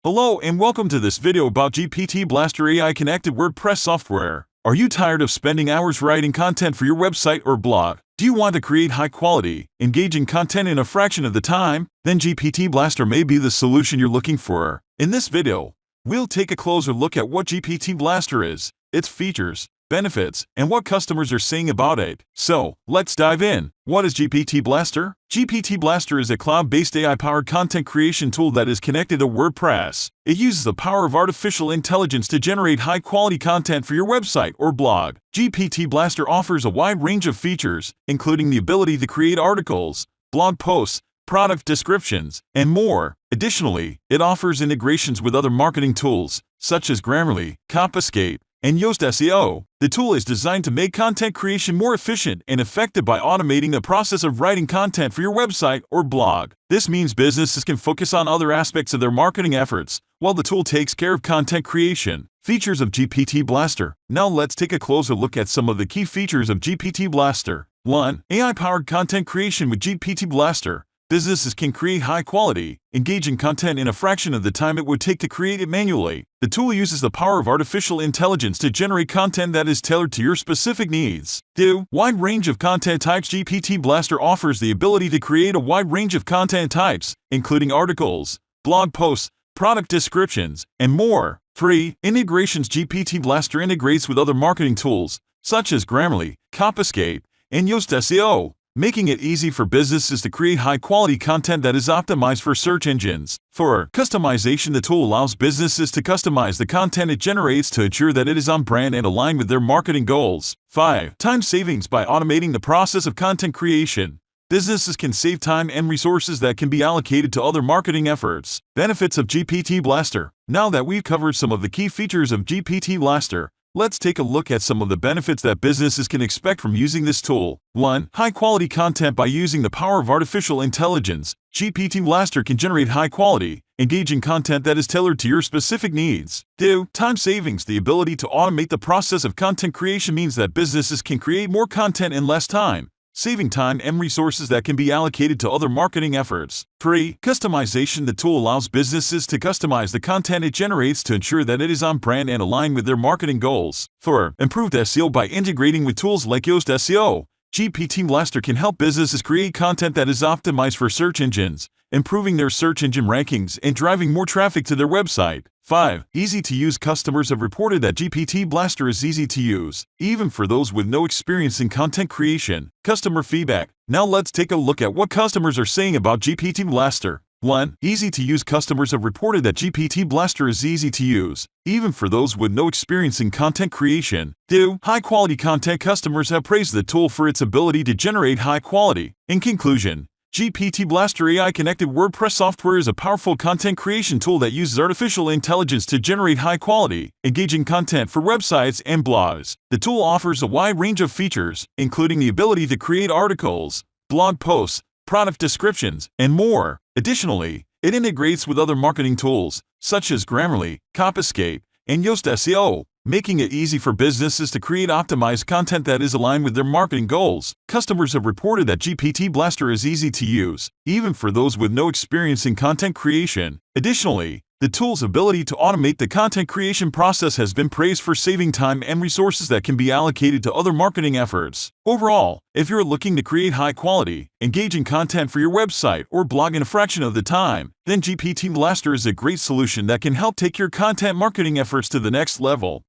Hello and welcome to this video about Gpt Blaster AI connected WordPress software. Are you tired of spending hours writing content for your website or blog? Do you want to create high-quality, engaging content in a fraction of the time? Then Gpt Blaster may be the solution you're looking for. In this video, we'll take a closer look at what Gpt Blaster is, its features, benefits, and what customers are saying about it. So, let's dive in. What is Gpt Blaster? Gpt Blaster is a cloud-based AI-powered content creation tool that is connected to WordPress. It uses the power of artificial intelligence to generate high-quality content for your website or blog. Gpt Blaster offers a wide range of features, including the ability to create articles, blog posts, product descriptions, and more. Additionally, it offers integrations with other marketing tools, such as Grammarly, Copyscape, and Yoast SEO. The tool is designed to make content creation more efficient and effective by automating the process of writing content for your website or blog. This means businesses can focus on other aspects of their marketing efforts, while the tool takes care of content creation. Features of Gpt Blaster. Now let's take a closer look at some of the key features of Gpt Blaster. 1. AI-powered content creation with Gpt Blaster. Businesses can create high-quality, engaging content in a fraction of the time it would take to create it manually. The tool uses the power of artificial intelligence to generate content that is tailored to your specific needs. 2. Wide range of content types. Gpt Blaster offers the ability to create a wide range of content types, including articles, blog posts, product descriptions, and more. 3. Integrations. Gpt Blaster integrates with other marketing tools, such as Grammarly, Copyscape, and Yoast SEO, making it easy for businesses to create high-quality content that is optimized for search engines. 4. Customization. The tool allows businesses to customize the content it generates to ensure that it is on brand and aligned with their marketing goals. 5. Time savings. By automating the process of content creation, businesses can save time and resources that can be allocated to other marketing efforts. Benefits of Gpt Blaster. Now that we've covered some of the key features of Gpt Blaster, let's take a look at some of the benefits that businesses can expect from using this tool. 1. High-quality content. By using the power of artificial intelligence, Gpt Blaster can generate high-quality, engaging content that is tailored to your specific needs. 2. Time savings. The ability to automate the process of content creation means that businesses can create more content in less time, saving time and resources that can be allocated to other marketing efforts. 3. Customization. The tool allows businesses to customize the content it generates to ensure that it is on brand and aligned with their marketing goals. 4. Improved SEO. By integrating with tools like Yoast SEO, Gpt Blaster can help businesses create content that is optimized for search engines, improving their search engine rankings and driving more traffic to their website. 5. Easy to use. Customers have reported that Gpt Blaster is easy to use, even for those with no experience in content creation. Customer feedback. Now let's take a look at what customers are saying about Gpt Blaster. 1. Easy to use. Customers have reported that Gpt Blaster is easy to use, even for those with no experience in content creation. 2. High-quality content. Customers have praised the tool for its ability to generate high quality. In conclusion, Gpt Blaster AI-connected WordPress software is a powerful content creation tool that uses artificial intelligence to generate high-quality, engaging content for websites and blogs. The tool offers a wide range of features, including the ability to create articles, blog posts, product descriptions, and more. Additionally, it integrates with other marketing tools, such as Grammarly, Copyscape, and Yoast SEO, making it easy for businesses to create optimized content that is aligned with their marketing goals. Customers have reported that Gpt Blaster is easy to use, even for those with no experience in content creation. Additionally, the tool's ability to automate the content creation process has been praised for saving time and resources that can be allocated to other marketing efforts. Overall, if you're looking to create high-quality, engaging content for your website or blog in a fraction of the time, then Gpt Blaster is a great solution that can help take your content marketing efforts to the next level.